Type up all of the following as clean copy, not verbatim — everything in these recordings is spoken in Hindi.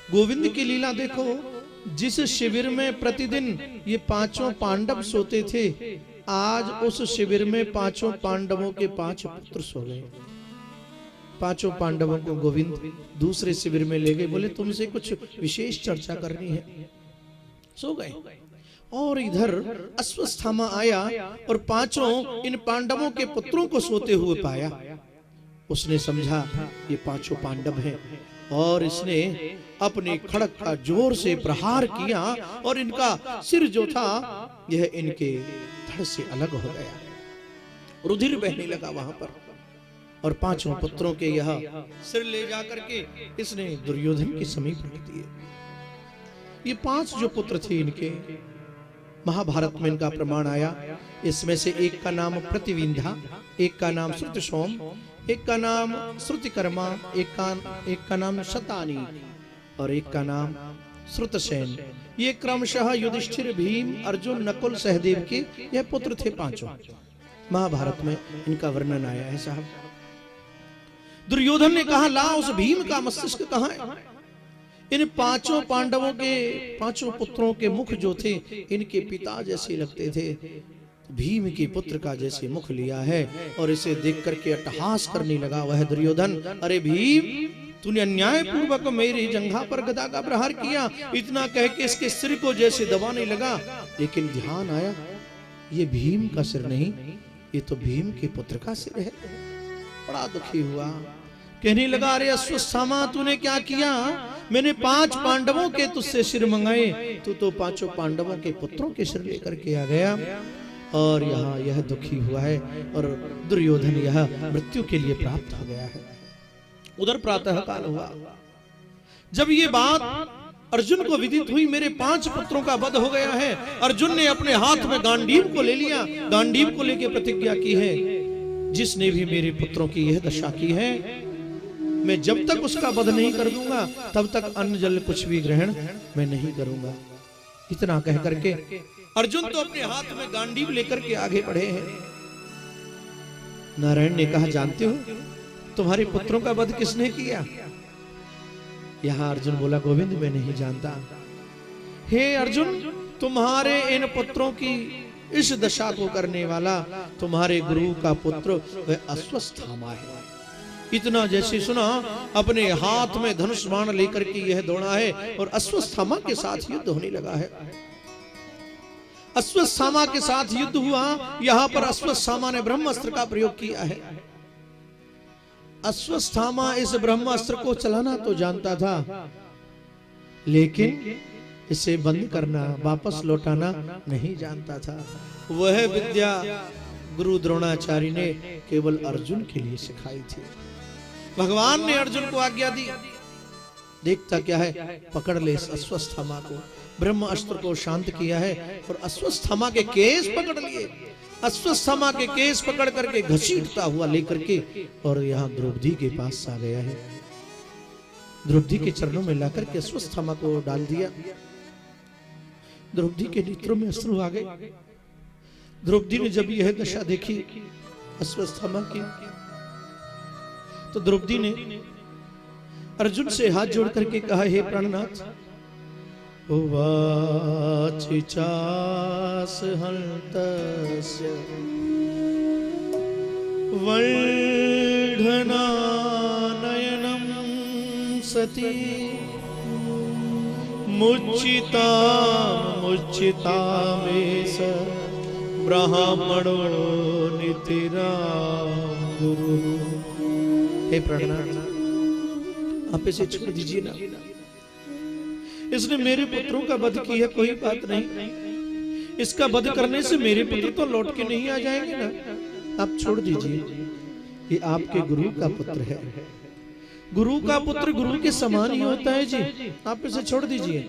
गोविंद की लीला देखो, जिस शिविर में प्रतिदिन ये पांचों पांडव सोते थे, आज उस शिविर में पांचों पांडवों के 5 पुत्र सो गए। पांचों पांडवों को गोविंद दूसरे शिविर में ले गए, बोले तुमसे कुछ विशेष चर्चा करनी है। सो गए। और इधर अश्वस्थामा आया और पांचों इन पांडवों के पुत्रों को सोते हुए पाया। उसने समझा ये पांचों पांडव हैं, और इसने अपने खड़ग का जोर से प्रहार किया और इनका सिर जो था यह इनके धड़ से अलग हो गया। रुधिर बहने लगा वहां पर, और पांचों पुत्रों के यह सिर ले जाकर के इसने दुर्योधन के समीप रख दिए। ये 5 जो पुत्र थे इनके, महाभारत में इनका प्रमाण आया। इसमें से एक का नाम प्रतिविंधा, एक का नाम श्रुतसोम, एक का नाम श्रुतिकर्मा, एक का नाम शतानी और एक का नाम श्रुतसेन। ये क्रमशः युधिष्ठिर, भीम, अर्जुन, नकुल, सहदेव के यह पुत्र थे पांचों। महाभारत में इनका वर्णन आया है साहब। दुर्योधन ने कहा, ला उस भीम का मस्तिष्क कहां है? इन पांचों पांडवों के 5 पुत्रों के मुख जो थे इनके पिता जैसे लगते थे। भीम के पुत्र का जैसे मुख लिया है, और इसे देख करके अट्टहास करने लगा वह दुर्योधन। अरे भीम, तूने अन्याय पूर्वक मेरी जंघा पर गदा का प्रहार किया। इतना कह के इसके सिर को जैसे दबाने लगा, लेकिन ध्यान आया ये भीम का सिर नहीं, ये तो भीम के पुत्र का सिर है। बड़ा दुखी हुआ, कहने लगा, अरे अश्वस्थामा, तूने क्या किया? मैंने 5 पांडवों के तुझसे सिर मंगाए, तू तो 5 पांडवों के पुत्रों के सिर लेकर के आ गया। और यहाँ यह दुखी हुआ है, और दुर्योधन यह मृत्यु के लिए प्राप्त हो गया है। उधर प्रातः काल हुआ, जब ये बात अर्जुन को विदित हुई, मेरे 5 पुत्रों का वध हो गया है। अर्जुन ने अपने हाथ में गांडीव को ले लिया, गांडीव को लेकर प्रतिज्ञा की है, जिसने भी मेरे पुत्रों की यह दशा की है, मैं जब तक उसका वध नहीं कर दूंगा तब तक अन्न जल कुछ भी ग्रहण मैं नहीं करूंगा। इतना कह करके अर्जुन तो अपने हाथ में गांडीव लेकर के आगे बढ़े हैं। नारायण ने कहा, जानते हो तुम्हारे पुत्रों का वध किसने किया? यहां अर्जुन बोला, गोविंद मैं नहीं जानता। हे अर्जुन, तुम्हारे इन पुत्रों की इस दशा को करने वाला तुम्हारे गुरु का पुत्र वह अश्वस्थामा है। इतना जैसे सुना, अपने हाथ में धनुष बाण लेकर के यह दौड़ा है और अश्वस्थामा के साथ युद्ध होने लगा है। अश्वस्थामा के साथ युद्ध हुआ। यहां पर अश्वस्थामा ने ब्रह्मास्त्र का प्रयोग किया है। अश्वस्थामा इस ब्रह्मास्त्र को चलाना तो जानता था, लेकिन इसे बंद करना, वापस लौटाना नहीं जानता था। वह विद्या गुरु द्रोणाचार्य ने केवल अर्जुन के लिए सिखाई थी। भगवान ने अर्जुन को आज्ञा दी, देखता क्या है, पकड़ ले इस अश्वस्थामा को। ब्रह्म अस्त्र को शांत किया है और अश्वस्थामा के केस पकड़ लिए। अश्वस्थामा के केस पकड़ करके घसीटता हुआ लेकर के और यहाँ द्रौपदी के पास आ गया है। द्रौपदी के चरणों में लाकर के अश्वस्थामा को डाल दिया। द्रौपदी के नेत्रों में अश्रु आ गए। द्रौपदी ने जब यह दशा देखी अश्वस्थामा की, तो द्रौपदी ने अर्जुन से हाथ जोड़ करके कहा, हे प्राणनाथ, उवाचि चास हन्तस्य वल्ढनानयनं सती मुच्चिता मुच्चितामेष ब्राह्मणो नितिरागुरु। हे प्राणनाथ, आप इसे छोड़ दीजिए ना। इसने मेरे पुत्रों का वध किया, कोई बात नहीं। इसका वध करने से मेरे पुत्र तो लौट के नहीं आ जाएंगे ना। आप छोड़ दीजिए, ये आपके गुरु का पुत्र है। गुरु का पुत्र गुरु के समान ही होता है जी, आप इसे छोड़ दीजिए।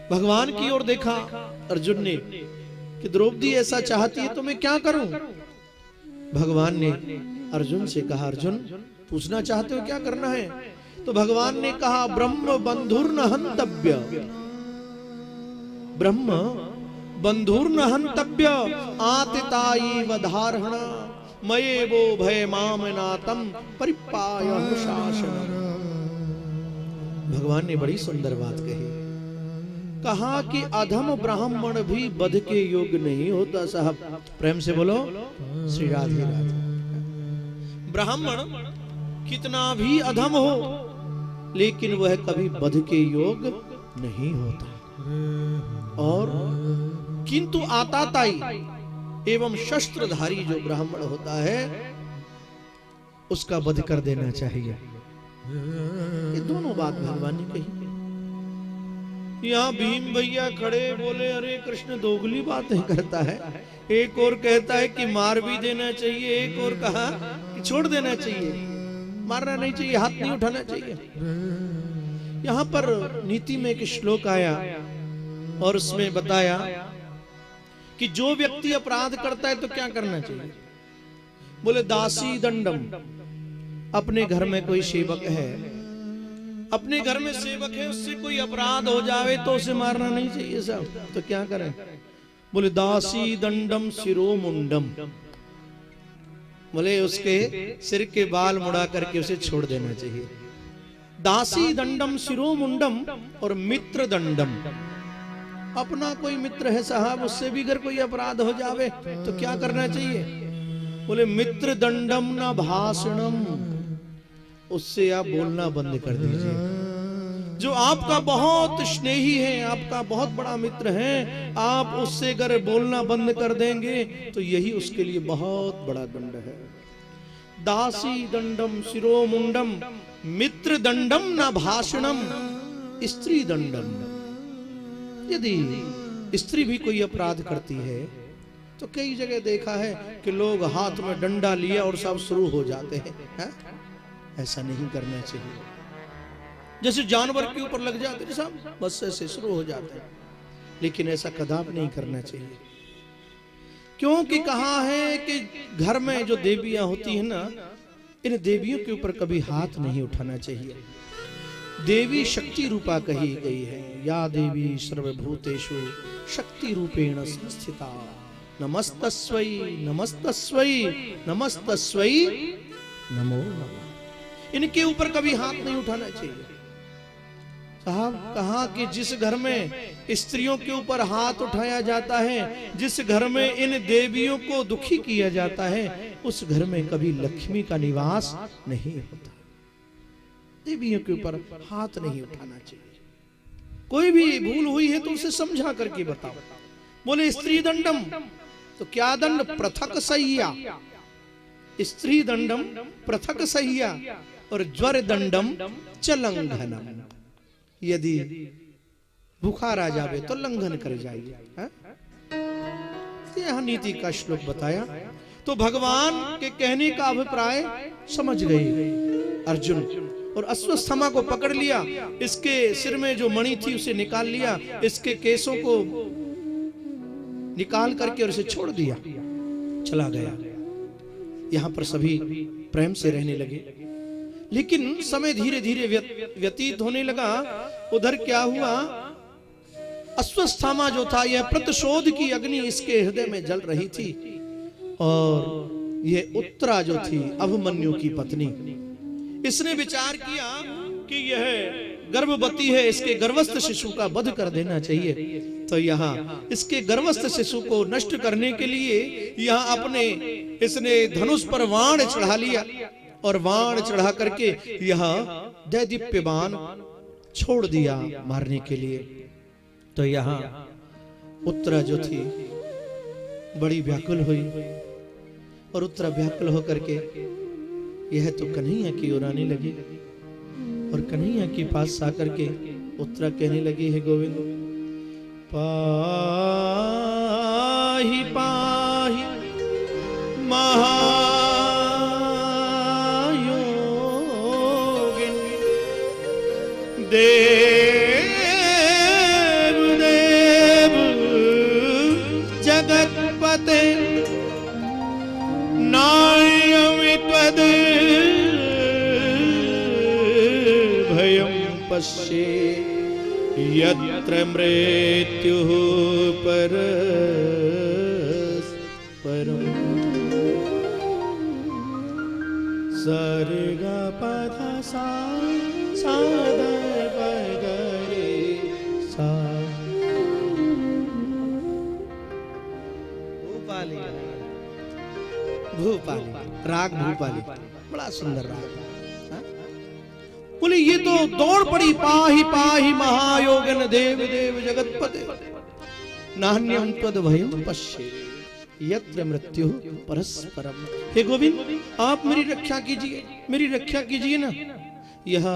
भगवान की ओर देखा अर्जुन ने कि द्रौपदी ऐसा चाहती है तो मैं क्या करूं। भगवान ने अर्जुन से कहा, अर्जुन पूछना चाहते हो क्या करना है? तो भगवान ने कहा, ब्रह्म बंधुर्न हंतव्य, ब्रह्म बंधुर्न हंतव्य आतिताई वधारणा। मये वो भय माम नातम परिपाय शासनम। भगवान ने बड़ी सुंदर बात कही, कहा कि अधम ब्राह्मण भी वध के योग्य नहीं होता साहब। प्रेम से बोलो श्री राधे राधे। ब्राह्मण कितना भी अधम हो लेकिन वह कभी वध के योग्य नहीं होता। और किंतु आताताई एवं शस्त्रधारी जो ब्राह्मण होता है उसका वध कर देना चाहिए। ये दोनों बात भगवान ने कही। यहाँ भीम भैया खड़े बोले अरे कृष्ण दोगली बातें करता है। एक और कहता है कि मार भी देना चाहिए, एक और कहा कि छोड़ देना चाहिए, मारना नहीं चाहिए, हाथ नहीं उठाना चाहिए। यहाँ पर नीति में एक श्लोक आया और उसमें बताया कि जो व्यक्ति अपराध करता है तो क्या करना चाहिए। बोले दासी दंडम, अपने घर में कोई सेवक है, अपने घर में सेवक है, उससे कोई अपराध हो जावे तो उसे मारना नहीं चाहिए साहब। तो क्या करें। बोले दासी दंडम शिरो मुंडम, बोले उसके सिर के बाल मुड़ा करके उसे छोड़ देना चाहिए। दासी दंडम शिरो मुंडम और मित्र दंडम, अपना कोई मित्र है साहब, उससे भी अगर कोई अपराध हो जावे तो क्या करना चाहिए। बोले मित्र दंडम न भाषणम, उससे आप बोलना बंद कर दीजिए। जो आपका बहुत स्नेही है, आपका बहुत बड़ा मित्र है, आप उससे अगर बोलना बंद कर देंगे तो यही उसके लिए बहुत बड़ा दंड है। दासी दंडम शिरो मुंडम मित्र दंडम न भाषणम स्त्री दंडम। यदि स्त्री भी कोई अपराध करती है तो कई जगह देखा है कि लोग हाथ में डंडा लिए और सब शुरू हो जाते हैं, है? ऐसा नहीं करना चाहिए। जैसे जानवर के ऊपर लग जाते हैं साहब, बस ऐसे शुरू हो जाते हैं, लेकिन ऐसा कदापि नहीं करना चाहिए। क्योंकि कहा है कि घर में जो देवियां होती है ना, इन देवियों के ऊपर कभी हाथ नहीं उठाना चाहिए। देवी शक्ति रूपा कही गई है। या देवी सर्वभूतेषु शक्ति रूपेण संस्थिता नमस्तस्वै नमस्तस्वै नमस्तस्वै नमो नमः। इनके ऊपर कभी हाथ नहीं उठाना चाहिए साहब। कहा कि जिस घर में स्त्रियों के ऊपर हाथ उठाया जाता है, जिस घर में इन देवियों को दुखी किया जाता है, उस घर में कभी लक्ष्मी का निवास नहीं होता। देवियों के ऊपर हाथ नहीं उठाना चाहिए। कोई भी भूल हुई है तो उसे समझा करके बताओ। बोले स्त्री दंडम, तो क्या दंड, पृथक सह्या। स्त्री दंडम पृथक सह्या और ज्वर दंडम च लंघनम। यदि बुखार आ जावे तो लंघन कर जाइए। यह नीति का श्लोक बताया तो भगवान के कहने का अभिप्राय समझ गए अर्जुन। और अश्वत्थामा को पकड़ लिया, इसके सिर में जो मणि थी उसे निकाल लिया, इसके केसों को निकाल करके और उसे छोड़ दिया, चला गया। यहां पर सभी प्रेम से रहने लगे। लेकिन समय धीरे धीरे व्यतीत होने लगा। उधर क्या हुआ, अश्वत्थामा जो था यह प्रतिशोध की अग्नि इसके हृदय में जल रही थी। और यह उत्तरा जो थी अभिमन्यु की पत्नी, इसने विचार किया कि यह गर्भवती है, इसके गर्भस्थ शिशु का वध कर देना चाहिए। तो यहाँ इसके गर्भस्थ शिशु को नष्ट करने के लिए यहाँ अपने इसने धनुष पर वाण चढ़ा लिया और वाण चढ़ा करके यहाँ दैदीप्य बाण छोड़ दिया मारने के लिए। तो यहाँ उत्तरा जो थी बड़ी व्याकुल हुई और उत्तरा व्याकुल होकर के यह तो कन्हैया की ओर आने लगी और कन्हैया के पास आकर के उत्तरा कहने लगी है गोविंद पाहि पाहि महायोगिन देव देव जगतपते नायमित्वद भयं पश्ये यत्र मृत्युः परस्परम्। सरे गा पधा सा सा द प ग रे सा। भूपाली, भूपाली राग भूपाली, बड़ा सुंदर राग। बोले ये तो दौड़ पड़ी पाहि पाहि महायोगन देव देव जगतपते नान्यं त्वद भयं पश्ये यत्र मृत्यु परस्परम। हे गोविंद, आप मेरी रक्षा कीजिए, मेरी रक्षा कीजिए ना। यह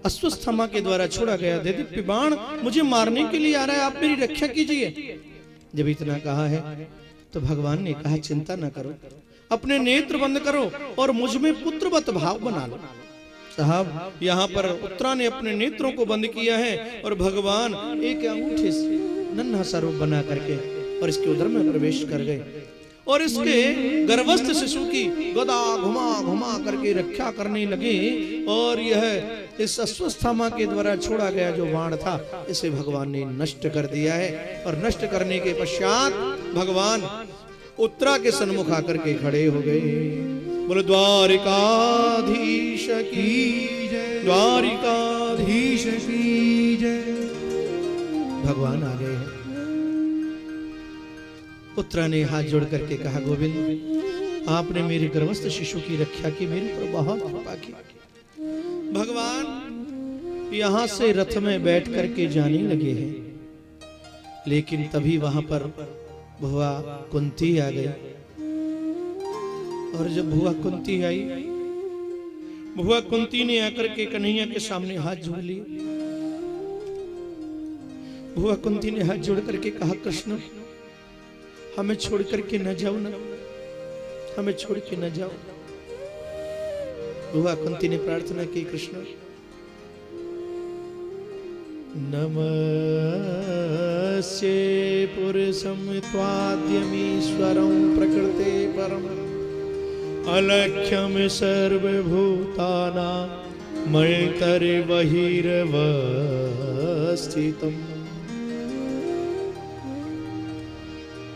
अश्वस्थामा के द्वारा छोड़ा गया दिव्य बाण मुझे मारने के लिए आ रहा है, आप मेरी रक्षा कीजिए। जब इतना कहा है तो भगवान ने कहा चिंता न करो, अपने नेत्र बंद करो और मुझ में पुत्रवत भाव बना लो। साहब यहाँ पर उत्तरा ने अपने नेत्रों को बंद किया है और भगवान एक अंगूठे से नन्हा सा रूप बना करके और इसके उदर में प्रवेश कर गए और इसके गर्भस्थ शिशु की गदा घुमा घुमा करके रक्षा करने लगे। और यह इस अश्वस्थामा के द्वारा छोड़ा गया जो बाण था इसे भगवान ने नष्ट कर दिया है। और नष्ट करने के पश्चात भगवान उत्तरा के सन्मुख आकर के खड़े हो गए। बोले द्वारिकाधीश की जय, द्वारिकाधीश की जय। भगवान आ गए हैं। उत्तरा ने हाथ जोड़ करके कहा गोविंद, आपने मेरे गर्भस्थ शिशु की रक्षा की, मेरे पर बहुत कृपा की। भगवान यहां से रथ में बैठ करके जाने लगे हैं, लेकिन तभी वहां पर भुआ कुंती आ गई। और जब भुआ कुंती आई, भुआ कुंती ने आकर के कन्हैया के सामने हाथ जोड़ लिए। भुआ कुंती ने हाथ जोड़ करके कहा कृष्ण, हमें छोड़ करके न जाओ ना, हमें छोड़ के न जाओ। भुआ कुंती ने प्रार्थना की कृष्ण नमस्ते पुरुषं त्वाद्यमीश्वरं प्रकृते परम अलक्ष्यं सर्वभूतानां मय्यन्तर्बहिरवस्थितम्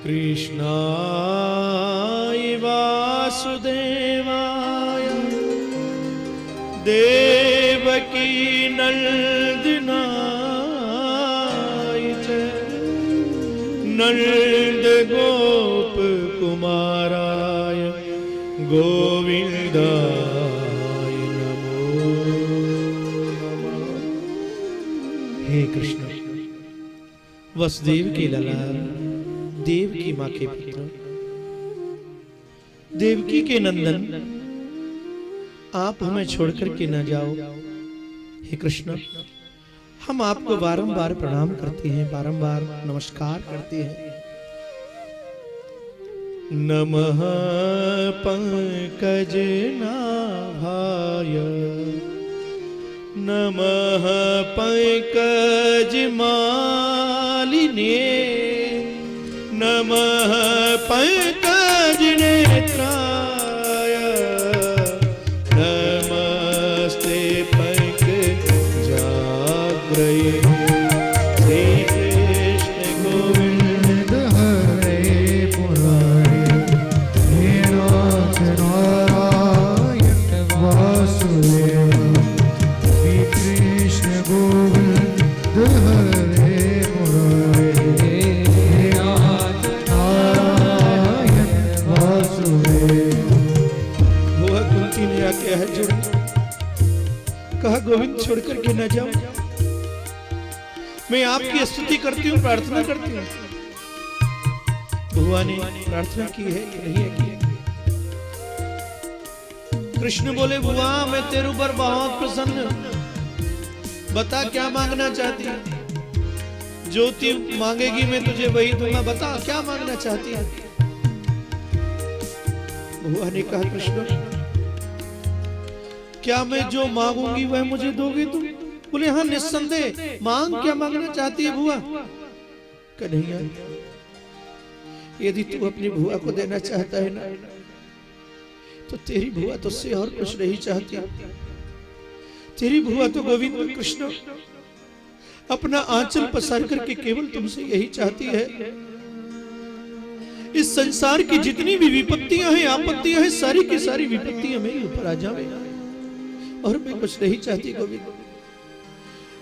कृष्णाय वासुदेवाय देवकी नंदनाय च नंद गोप कुमाराय गोविंदाय नमो नमः। हे कृष्ण, वसुदेव के लला, देव की मां के पुत्र, देवकी के नंदन, आप हमें छोड़कर के न जाओ। हे कृष्ण, हम आपको बारंबार प्रणाम करते हैं, बारंबार नमस्कार करते हैं। नमः पंकज नाभाय, नमः पंकज मालिने, नमः पंकज नेत्राय, नमस्ते पंकजाग्रये। श्री कृष्ण गोविंद हरे मुरारे, हे नाथ नारायण वासुदेव। श्री कृष्ण गोविंद हरे मुरारे, क्या है जोड़ कहा गोविंद छोड़ करके न जाओ, मैं आपकी स्तुति करती हूँ, प्रार्थना करती हूँ। भुआ ने प्रार्थना की है कि नहीं की है? कृष्ण बोले भुआ, मैं तेरे ऊपर बहुत प्रसन्न, बता क्या मांगना चाहती है? जो तू मांगेगी मैं तुझे वही दूंगा, बता क्या मांगना चाहती है? भुआ ने कहा कृष्ण, क्या मैं जो मांगूंगी वह मुझे दोगे तुम? बोले हाँ निस्संदेह, मांग क्या मांगना चाहती है भुआ? कन्हैया, यदि तू अपनी भुआ को देना चाहता है ना, तो तेरी भुआ तुझसे और कुछ नहीं चाहती। तेरी भुआ तो गोविंद कृष्ण अपना आंचल पसार करके केवल तुमसे यही चाहती है, इस संसार की जितनी भी विपत्तियां हैं, आपत्तियां हैं, सारी की सारी विपत्तियां मेरे ऊपर आ जावे और मैं कुछ नहीं चाहती गोविंद।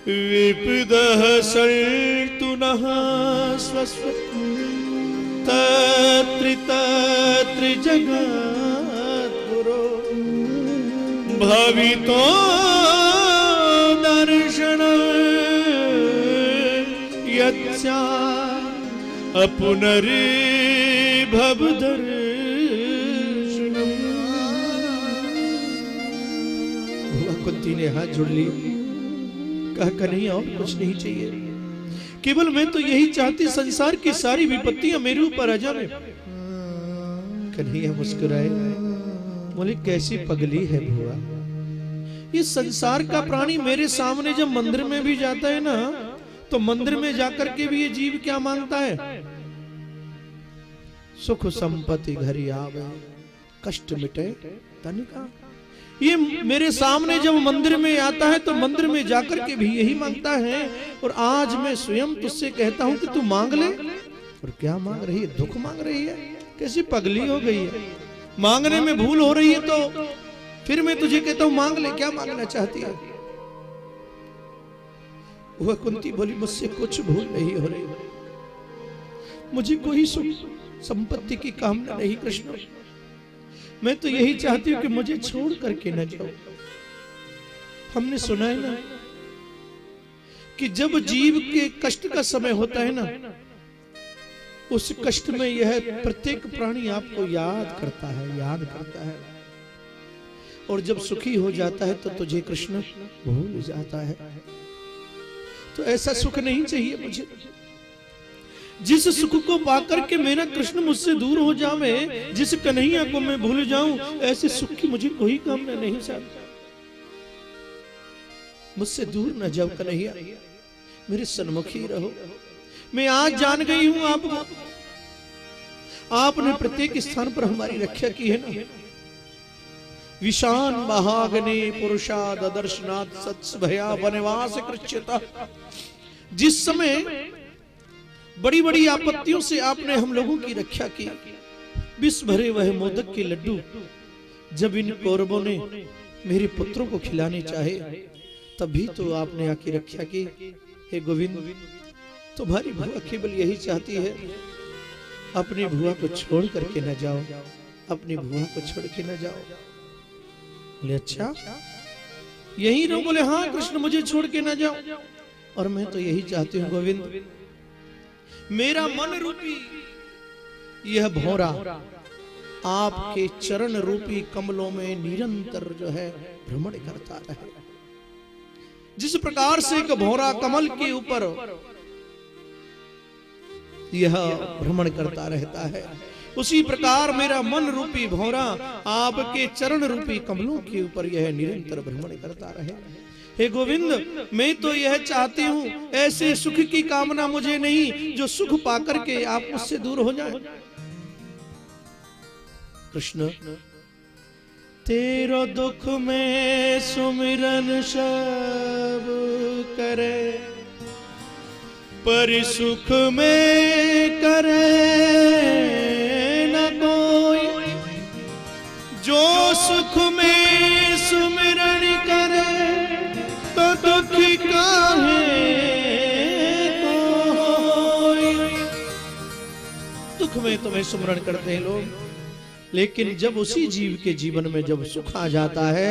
विपदः सर्तु नः स्वस्व तत्र तत्र जगद्गुरो भवितो दर्शन यत्स्या अपुनर्भव दर्शनम्। भुआ कुंती ने हाथ जोड़ लिए, कहा कन्हैया और कुछ नहीं चाहिए, केवल मैं तो यही चाहती संसार की सारी विपत्तियां मेरे ऊपर आ जावे। कन्हैया मुस्कुराए, बोले कैसी पगली है भुआ, ये संसार का प्राणी मेरे सामने जब मंदिर में भी जाता है ना, तो मंदिर में जाकर के भी ये जीव क्या मांगता है? सुख संपत्ति घरी आवे, कष्ट मिटे तन का। ये मेरे सामने जब मंदिर में आता है तो मंदिर में जाकर के भी यही मांगता है। और आज मैं स्वयं तुझसे कहता हूं कि तू मांग ले, और क्या मांग रही है? दुख मांग रही है। कैसी पगली हो गई है, मांगने में भूल हो रही है तो फिर मैं तुझे कहता हूं मांग ले, क्या मांगना चाहती है? वह कुंती बोली मुझसे कुछ भूल नहीं हो रही, मुझे कोई सुख संपत्ति की कामना नहीं कृष्ण, मैं तो यही चाहती हूं कि मुझे छोड़ करके न जाओ। हमने सुना है ना कि जब जीव के कष्ट का समय होता है ना, उस कष्ट में यह प्रत्येक प्राणी आपको याद करता है, और जब सुखी हो जाता है तो तुझे कृष्ण भूल जाता है। तो ऐसा सुख नहीं चाहिए मुझे, जिस सुख को पाकर के मेरा कृष्ण मुझसे दूर हो जावे, जिस कन्हैया को मैं भूल जाऊं, ऐसे सुख की मुझे कोई कामना नहीं चाहता। मुझसे दूर न जाओ कन्हैया, मेरे सन्मुख ही रहो। मैं आज जान गई हूं आपको, आपने प्रत्येक स्थान पर हमारी रक्षा की है ना। विशान महाग्नि पुरुषा ददर्शनाथ सत्स भया वनवास कृच्यता। जिस समय बड़ी बड़ी आपत्तियों से आपने हम लोगों की रक्षा की, विष भरे वह मोदक के लड्डू जब इन कौरवों ने मेरे पुत्रों को खिलाने चाहे, तभी तो आपने आकी रक्षा की। हे गोविंद, तुम्हारी भुआ केवल यही चाहती है, अपनी भुआ को छोड़ करके न जाओ, अपनी भुआ को छोड़ के न जाओ। बोले अच्छा यही रहो? बोले हाँ कृष्ण, मुझे छोड़ के न जाओ। और मैं तो यही चाहती हूँ गोविंद, मेरा मन रूपी यह भौरा आपके चरण रूपी कमलों में निरंतर जो है भ्रमण करता रहे। जिस प्रकार से एक भौरा कमल के ऊपर यह भ्रमण करता रहता है, उसी प्रकार मेरा मन रूपी भौरा आपके चरण रूपी कमलों के ऊपर यह निरंतर भ्रमण करता रहे। हे गोविंद, मैं तो यह चाहती हूँ, ऐसे सुख की कामना मुझे नहीं जो सुख पाकर के आप मुझसे दूर हो जाए। कृष्ण, तेरो दुख में सुमिरन सब करे, पर सुख में करे न कोई। जो सुख में सुमिरन करे तो दुखी काहे कोई। दुख में तुम्हें सुमिरन करते हैं लोग, लेकिन जब उसी जीव के जीवन में जब सुख आ जाता है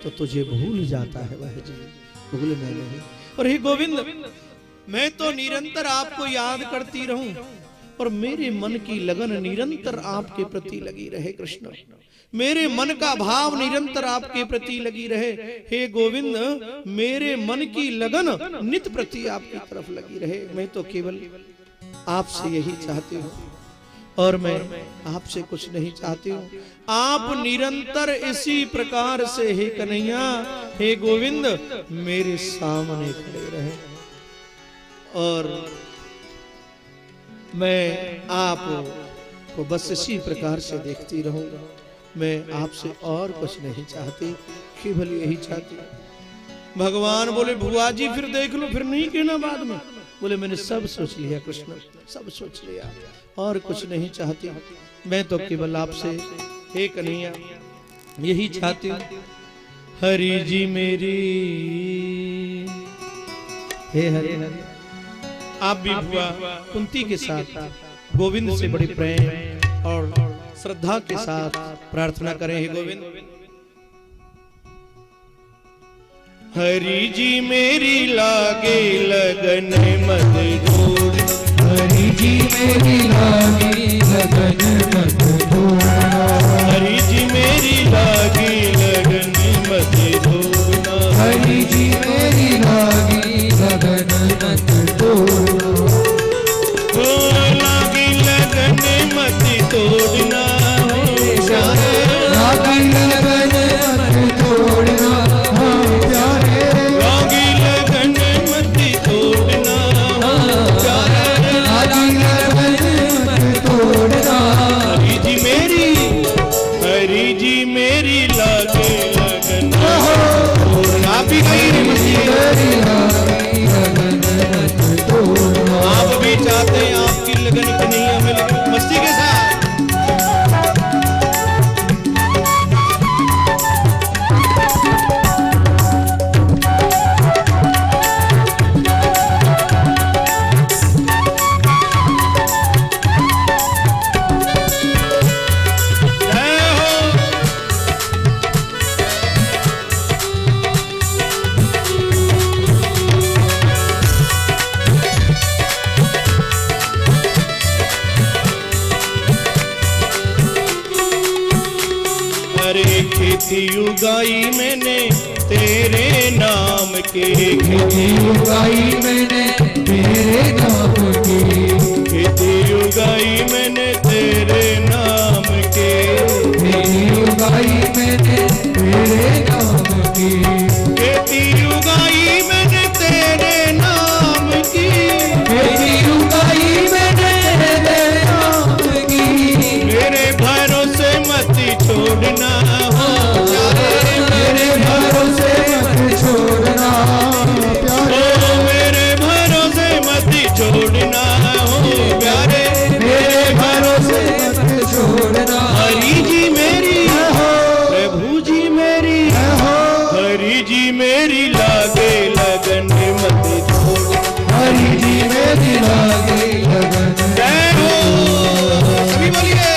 तो तुझे भूल जाता है वह जीव, भूलना नहीं। और हे गोविंद, मैं तो निरंतर आपको याद करती रहूं और मेरे मन की लगन निरंतर आपके प्रति लगी रहे। कृष्ण, मेरे मन का भाव निरंतर आपके प्रति लगी रहे। हे गोविंद, मेरे मन की लगन नित प्रति आपकी तरफ लगी रहे। मैं तो केवल आपसे यही चाहती हूँ, और मैं आपसे कुछ नहीं चाहती हूँ। आप निरंतर इसी प्रकार से हे कन्हैया, हे गोविंद, मेरे सामने खड़े रहे और मैं आपको बस इसी प्रकार से देखती रहूंगा। मैं आपसे और कुछ नहीं चाहती, केवल यही चाहती। भगवान बोले, भुआ जी फिर देख लो, फिर नहीं कहना बाद में। बोले मैंने सब सोच लिया कृष्ण, सब सोच लिया और कुछ नहीं चाहती, मैं तो केवल आपसे हे कन्हैया यही चाहती हूँ, हरि जी मेरी, हे हरि हरि। आप भी बुआ कुंती के साथ गोविंद से बड़ी प्रेम और श्रद्धा के साथ प्रार्थना करें, हे गोविंद। हरि जी मेरी लागे लगन मत छोड़, हरि जी मेरी लागे लगन मत छोड़ना, हरि जी मेरी लागे लगन मत छोड़ना, हरि जी मेरी लागे लगन मत छोड़ना, ओ लागे लगन मत तोड़ना, लागे लगन मत छोड़ना, लागे लगन मत तोड़ना, लागे लगन मत तोड़ना, हरि जी मेरी, हरि जी मेरी लागे लगन तोड़ना भी गई मेरी लागे लगन मत तोड़ना। आप भी चाहते हैं आपकी लगन कन्हैया मिल मस्ती के साथ। जय हो। अरे खेती उगाई मैंने तेरे नाम के, खेती उगाई मैंने तेरे नाम की, खेती उगाई मैंने तेरे नाम के, खेती उगाई मैंने तेरे नाम की, खेती उगाई मैंने तेरे नाम की, खेती उगाई मैंने तेरे नाम की, मेरे भरोसे मत छोड़ना हो प्यारे, मेरे भरोसे मत छोड़ना प्यारे, ओ मेरे भरोसे मत छोड़ना हो प्यारे, मेरे भरोसे मत छोड़ना। हरि जी मेरी, प्रभु जी मेरी, हरि जी मेरी लागे लगन मत छोड़, हरि जी मेरी लागे लगन। जय हो। सभी बोलिए।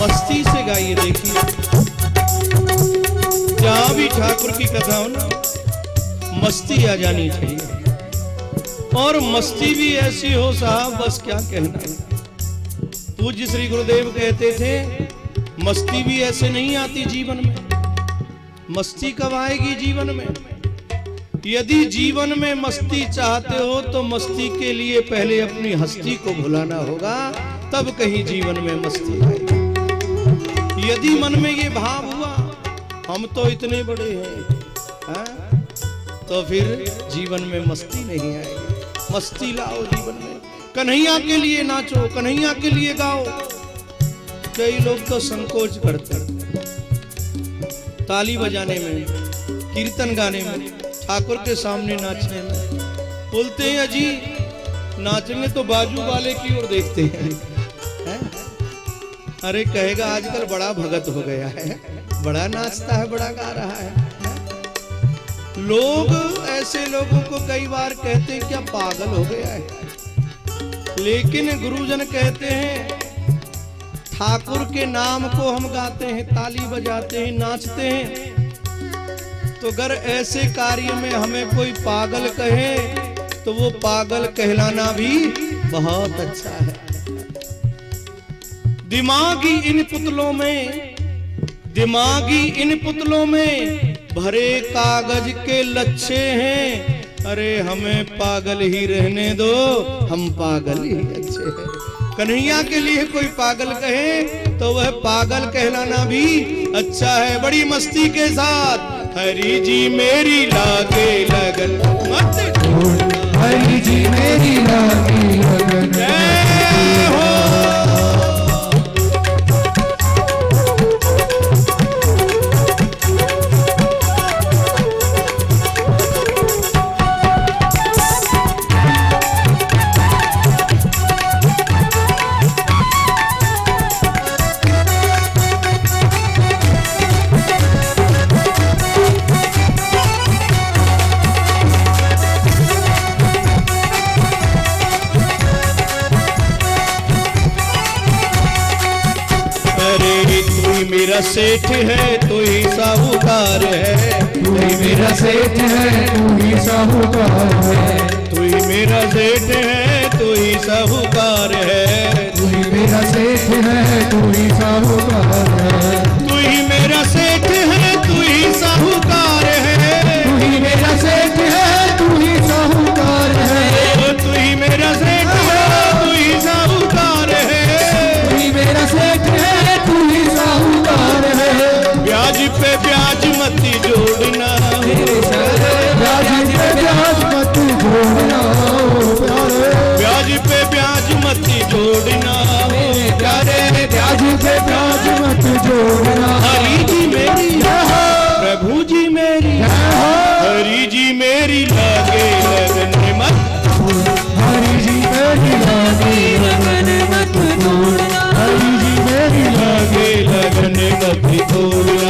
मस्ती से गाइए, देखिए जहां भी ठाकुर की कथा हो ना मस्ती आ जानी चाहिए, और मस्ती भी ऐसी हो साहब बस क्या कहना। पूज्य श्री गुरुदेव कहते थे मस्ती भी ऐसे नहीं आती जीवन में। मस्ती कब आएगी जीवन में? यदि जीवन में मस्ती चाहते हो तो मस्ती के लिए पहले अपनी हस्ती को भुलाना होगा, तब कहीं जीवन में मस्ती आएगी। यदि मन में ये भाव हुआ हम तो इतने बड़े हैं, तो फिर जीवन में मस्ती नहीं आएगी। मस्ती लाओ जीवन में, कन्हैया के लिए नाचो, कन्हैया के लिए गाओ। कई लोग तो संकोच करते हैं ताली बजाने में, कीर्तन गाने में, ठाकुर के सामने नाचने में। बोलते हैं अजी नाचने तो बाजू वाले की ओर देखते हैं, अरे कहेगा आजकल बड़ा भगत हो गया है, बड़ा नाचता है, बड़ा गा रहा है। लोग ऐसे लोगों को कई बार कहते हैं क्या पागल हो गया है, लेकिन गुरुजन कहते हैं ठाकुर के नाम को हम गाते हैं, ताली बजाते हैं, नाचते हैं, तो अगर ऐसे कार्य में हमें कोई पागल कहे तो वो पागल कहलाना भी बहुत अच्छा है। दिमागी इन पुतलों में भरे कागज के लच्छे हैं, अरे हमें पागल ही रहने दो, हम पागल ही अच्छे हैं। कन्हैया के लिए कोई पागल कहे तो वह पागल कहलाना भी अच्छा है, बड़ी मस्ती के साथ। हरि जी मेरी लागे लगन मत छोड़ना, हरि जी मेरी लागी लगन। जय हो। मेरा सेठ है तू ही साहूकार है, तू ही मेरा सेठ है तू ही साहूकार है, तू ही मेरा सेठ है तू ही साहूकार है, तू ही मेरा सेठ है तू ही साहूकार है, तू ही मेरा सेठ है तू ही साहूकार है, तू ही मेरा सेठ है तू ही साहूकार है, तू ही मेरा सेठ है तू ही साहूकार है, तू ही मेरा सेठ है तू ही साहूकार है। ब्याज पे ब्याज मत जोड़ना, ब्याज पे ब्याज मत जोड़ना प्यारे, ब्याज पे ब्याज मत जोड़ना प्यारे, ब्याज पे ब्याज मत जोड़ना। हरि जी मेरी प्रभु जी मेरी, हरि जी मेरी लागे लगन मत, हरि जी मेरी लागी लगन मत तोड़ना, हरि जी मेरी लागे लगन मत तोड़ना।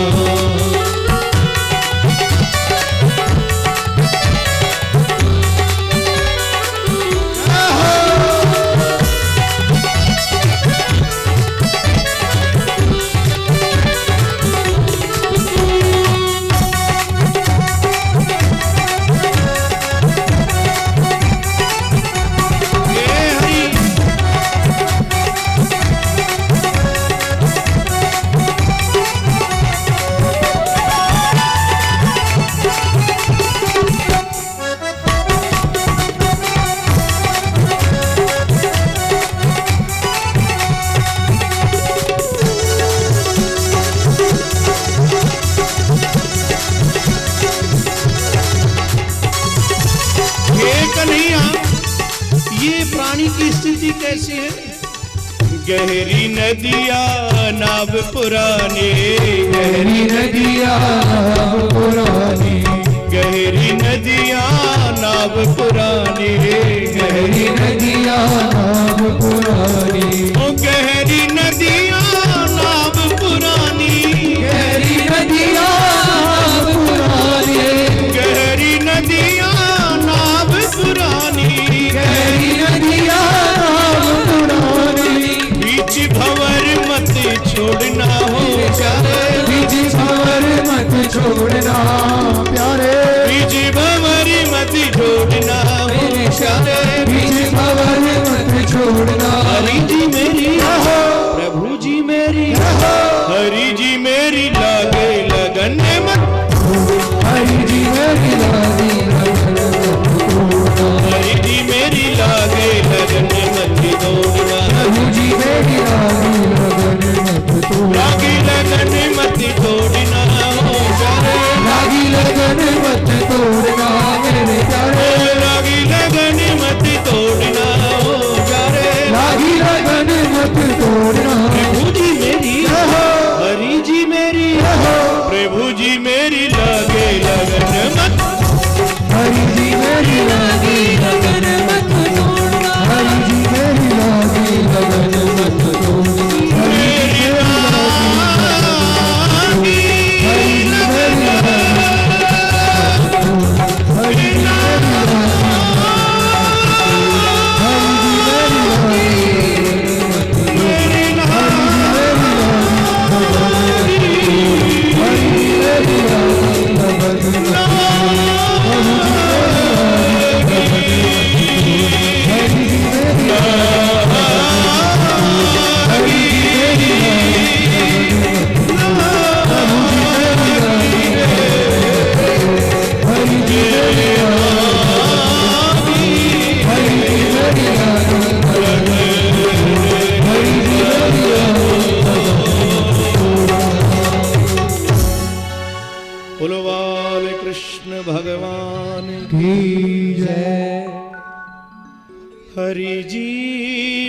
ये प्राणी की स्थिति कैसी है? गहरी नदिया नाव पुरानी, गहरी नदिया नाव पुरानी, गहरी नदिया नाव पुरानी, गहरी नदिया नाव पुरानी, ओ गहरी नदिया नाव पुरानी, गहरी नदिया नाव पुरानी, गहरी नदिया नाव पुरानी, गहरी नदिया नाव पुरानी, बीच भंवर मत छोड़ना हो प्यारे, बीच भंवर मत छोड़ना प्यारे, बीच भंवर मत छोड़ना हो प्यारे, बीच भंवर मत छोड़ना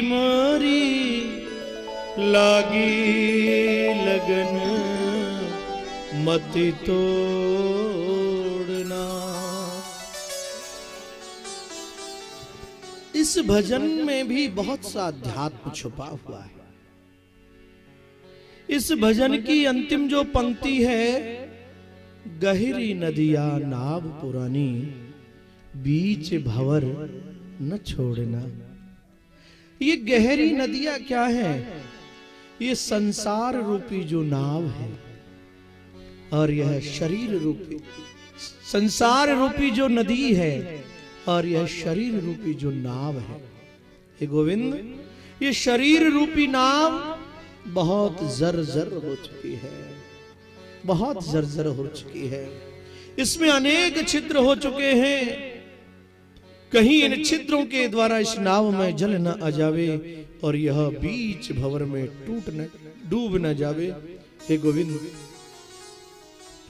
मोरी लागी लगन मति तोड़ना। इस भजन में भी बहुत सा अध्यात्म छुपा हुआ है। इस भजन की अंतिम जो पंक्ति है, गहरी नदिया नाव पुरानी बीच भंवर न छोड़ना। ये गहरी नदियां क्या है? ये संसार रूपी जो नाव है और यह शरीर रूपी संसार रूपी जो नदी है और यह शरीर रूपी जो नाव है। हे गोविंद, ये शरीर रूपी नाव बहुत जर्जर हो चुकी है, बहुत जर्जर हो चुकी है। इसमें अनेक छिद्र हो चुके हैं। कहीं इन छिद्रों के द्वारा इस नाव में जल न आ जावे और यह बीच भंवर में डूब न जावे। हे गोविंद,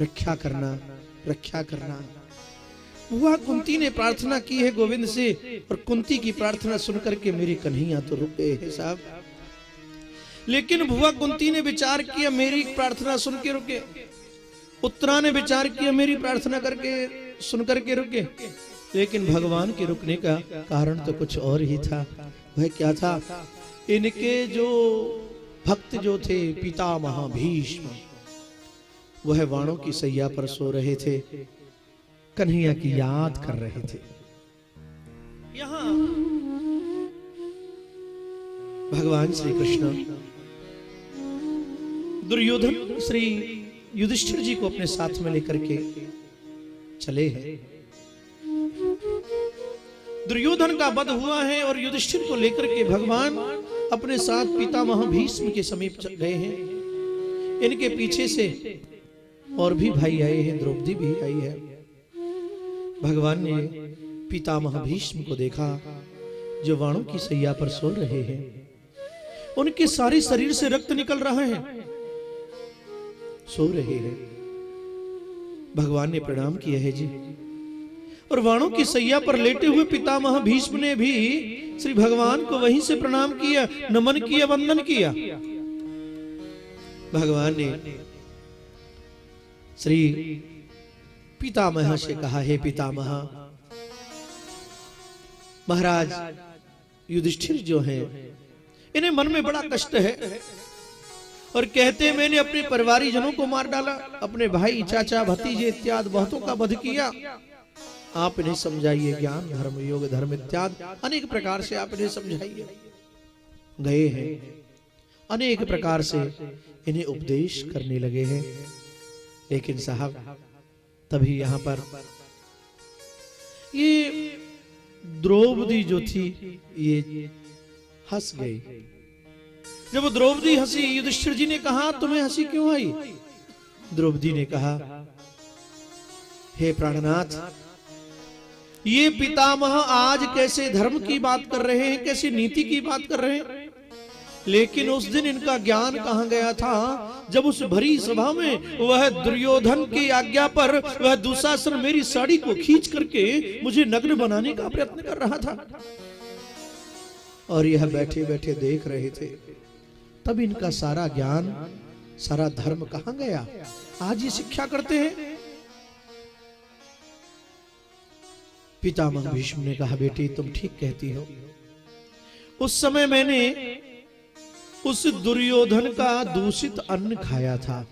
रक्षा करना, रक्षा करना। बुआ कुंती ने प्रार्थना की है गोविंद से, और कुंती की प्रार्थना सुनकर के मेरी कन्हैया तो रुक गए हैं साहब। लेकिन बुआ कुंती ने विचार किया, मेरी प्रार्थना सुन के रुके। उत्तरा ने विचार किया, मेरी प्रार्थना करके सुन करके रुके। लेकिन भगवान के रुकने का कारण तो कुछ और ही था। वह क्या था? इनके जो भक्त जो थे पितामह भीष्म, वह वाणों की सैया पर सो रहे थे, कन्हैया की याद कर रहे थे। यहां भगवान श्री कृष्ण दुर्योधन श्री युधिष्ठिर जी को अपने साथ में लेकर के चले हैं। दुर्योधन का वध हुआ है और युधिष्ठिर को लेकर के भगवान अपने साथ पितामह भीष्म के समीप गए हैं। इनके पीछे से और भी भाई आए हैं, द्रौपदी भी आई है। भगवान ने पितामह भीष्म को देखा जो वाणों की सैया पर सो रहे हैं। उनके सारे शरीर से रक्त निकल रहा है, सो रहे हैं। भगवान ने प्रणाम किया है जी, और वाणों की सैया पर लेटे हुए पितामह भीष्म ने भी श्री भगवान को वहीं से प्रणाम किया, नमन किया, वंदन किया। भगवान ने श्री पितामह से कहा, हे पितामह, महाराज युधिष्ठिर जो हैं, इन्हें मन में बड़ा कष्ट है और कहते हैं मैंने अपने परिवारीजनों को मार डाला, अपने भाई, चाचा, भतीजे इत्यादि बहुतों का वध किया। आप इन्हें समझाइए, ज्ञान धर्म योग धर्म इत्यादि अनेक प्रकार से आप इन्हें समझाइए। गए हैं, अनेक प्रकार से इन्हें उपदेश करने लगे हैं। लेकिन साहब तभी यहां पर ये द्रौपदी जो थी ये हंस गई। जब द्रौपदी हंसी, युधिष्ठिर जी ने कहा तुम्हें हंसी क्यों आई? द्रौपदी ने कहा, हे प्राणनाथ, ये पितामह आज कैसे धर्म की बात कर रहे हैं, कैसे नीति की बात कर रहे हैं, लेकिन उस दिन इनका ज्ञान कहां गया था जब उस भरी सभा में वह दुर्योधन की आज्ञा पर वह दुशासन मेरी साड़ी को खींच करके मुझे नग्न बनाने का प्रयत्न कर रहा था और यह बैठे बैठे देख रहे थे। तब इनका सारा ज्ञान, सारा धर्म कहां गया? आज ये शिक्षा करते हैं। पितामह भीष्म ने कहा, बेटी तुम ठीक कहती हो। उस समय मैंने उस दुर्योधन का दूषित अन्न खाया था,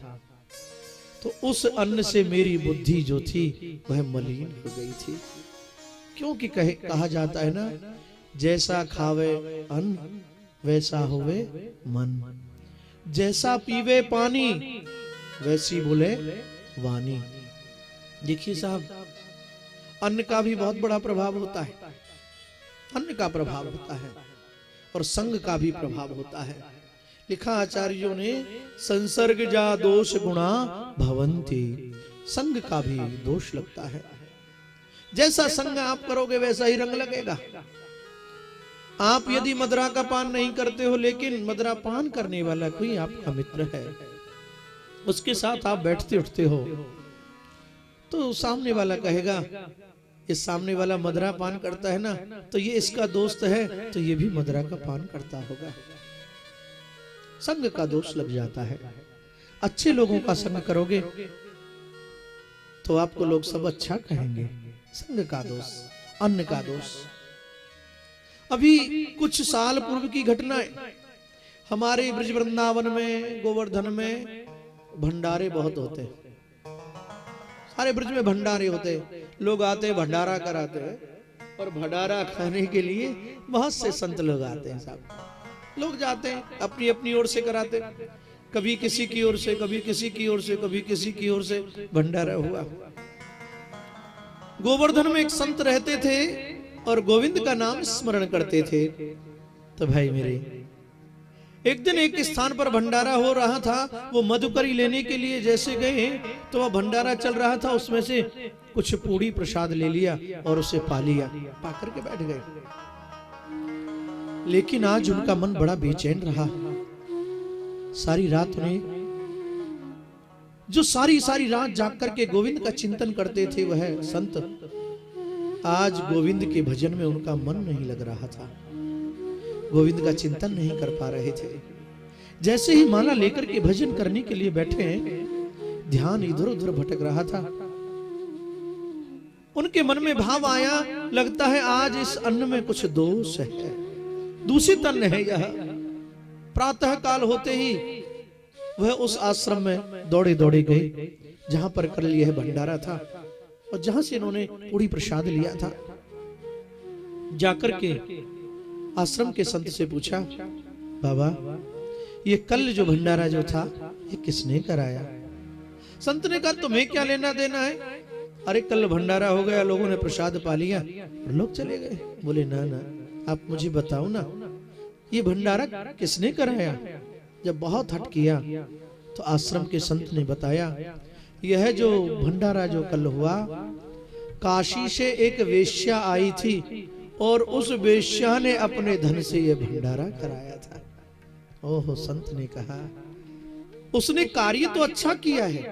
तो उस अन्न से मेरी बुद्धि जो थी वह मलिन हो गई थी। क्योंकि कहा जाता है ना, जैसा खावे अन्न वैसा होवे मन, जैसा पीवे पानी वैसी बोले वाणी। देखिए साहब, अन्न का भी बहुत बड़ा प्रभाव होता है, अन्न का प्रभाव होता है और संग का भी प्रभाव होता है। लिखा आचार्यों ने, संसर्ग जा दोष गुणा भवंती, संग का भी दोष लगता है। जैसा संग आप करोगे वैसा ही रंग लगेगा। आप यदि मदरा का पान नहीं करते हो, लेकिन मदरा पान करने वाला कोई आपका मित्र है, उसके साथ आप बैठते उठते हो, तो सामने वाला कहेगा ये सामने वाला मदरा पान करता है ना, तो ये इसका दोस्त है, तो ये भी मदरा का पान करता होगा। संग का दोष लग जाता है। अच्छे लोगों का संग करोगे तो आपको लोग सब अच्छा कहेंगे। संग का दोष, अन्न का दोष। अभी कुछ साल पूर्व की घटना है। हमारे ब्रज वृंदावन में, गोवर्धन में भंडारे बहुत होते हैं। सारे ब्रज में भंडारे होते हैं। लोग आते भंडारा कराते हैं, और भंडारा खाने के लिए बहुत से संत लोग आते हैं। साहब लोग जाते हैं अपनी अपनी ओर से कराते, कभी किसी की ओर से, कभी किसी की ओर से, कभी किसी की ओर से भंडारा हुआ। गोवर्धन में एक संत रहते थे और गोविंद का नाम स्मरण करते थे। तो भाई मेरे, एक दिन एक स्थान पर भंडारा हो रहा था। वो मधुकरी लेने के लिए जैसे गए तो वह भंडारा चल रहा था, उसमें से कुछ पूड़ी प्रसाद ले लिया और उसे पा लिया, पा करके बैठ गए। लेकिन आज उनका मन बड़ा बेचैन रहा। सारी रात उन्हें, जो सारी रात जाग करके गोविंद का चिंतन करते थे वह संत, आज गोविंद के भजन में उनका मन नहीं लग रहा था, गोविंद का चिंतन नहीं कर पा रहे थे। जैसे ही माला लेकर के भजन करने के लिए बैठे, ध्यान इधर उधर भटक रहा था। उनके मन में भाव आया, लगता है आज इस अन्न में कुछ दोष है, दूषित अन्न है यह। प्रातः काल होते ही वह उस आश्रम में दौड़े दौड़े गए जहां पर कल यह भंडारा था, और जहां से इन्होंने पूरी प्रसाद लिया था। जाकर के आश्रम के संत से पूछा, बाबा ये कल जो भंडारा जो था ये किसने कराया? संत ने कहा तुम्हें क्या लेना देना है, अरे कल भंडारा हो गया, लोगों ने प्रसाद पा लिया और लोग चले गए। बोले ना ना, आप मुझे बताओ ना ये भंडारा किसने कराया? जब बहुत हट किया तो आश्रम के संत ने बताया, यह जो भंडारा जो कल हुआ, काशी से एक वेश्या आई थी और उस वेश्या ने अपने धन से यह भंडारा कराया था। ओहो, संत ने कहा उसने कार्य तो अच्छा किया है,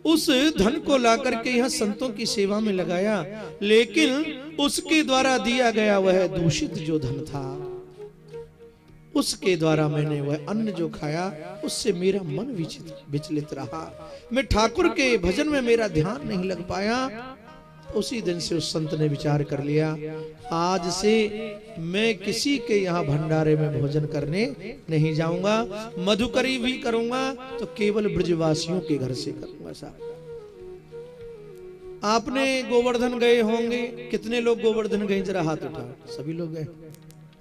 उस धन को लाकर के यहाँ संतों की सेवा में लगाया, लेकिन उसके द्वारा दिया गया वह दूषित जो धन था, उसके द्वारा मैंने वह अन्न जो खाया, उससे मेरा मन विचलित रहा। मैं ठाकुर के भजन में मेरा ध्यान नहीं लग पाया। उसी दिन से उस संत ने विचार कर लिया, आज से मैं किसी के यहाँ भंडारे में भोजन करने नहीं जाऊंगा, मधुकरी भी करूंगा तो केवल ब्रजवासियों के घर से करूंगा। साहब आपने गोवर्धन गए होंगे, कितने लोग गोवर्धन गए? जरा हाथ उठाओ। सभी लोग गए?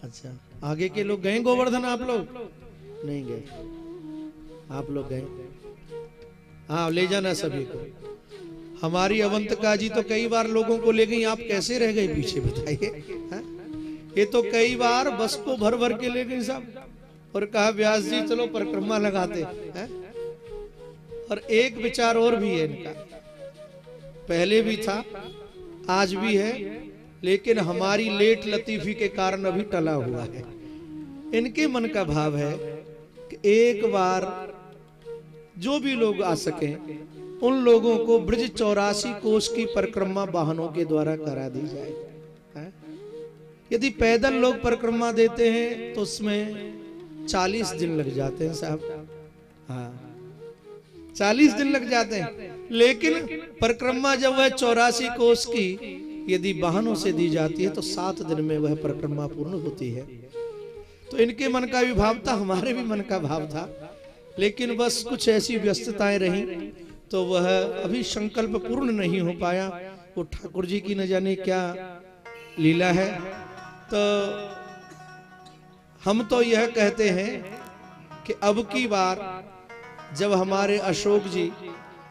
अच्छा, आगे के लोग गए गोवर्धन? आप लोग नहीं गए, आप लोग गए? हाँ, ले जाना सभी को। हमारी अवंतिका जी तो कई बार लोगों को ले गई, आप कैसे रह गए पीछे बताइए? ये तो कई बार बस को भर भर के ले गई साहब, और कहा व्यास जी चलो परिक्रमा लगाते हैं। और एक विचार और भी है इनका, पहले भी था आज भी है, लेकिन हमारी लेट लतीफी के कारण अभी टला हुआ है। इनके मन का भाव है कि एक बार जो भी लोग आ सके उन लोगों को ब्रज 84 कोस की परिक्रमा वाहनों के द्वारा करा दी जाए। यदि पैदल लोग परिक्रमा देते हैं तो उसमें 40 दिन लग जाते हैं साहब। हाँ, 40 दिन लग जाते हैं, लेकिन परिक्रमा जब वह 84 कोस की यदि वाहनों से दी जाती है तो 7 दिन में वह परिक्रमा पूर्ण होती है। तो इनके मन का भी भाव था, हमारे भी मन का भाव था, लेकिन बस कुछ ऐसी व्यस्तताएं रही तो वह अभी संकल्प पूर्ण नहीं हो पाया। वो ठाकुर जी की न जाने क्या लीला है। तो हम तो यह कहते हैं कि अब की बार जब हमारे अशोक जी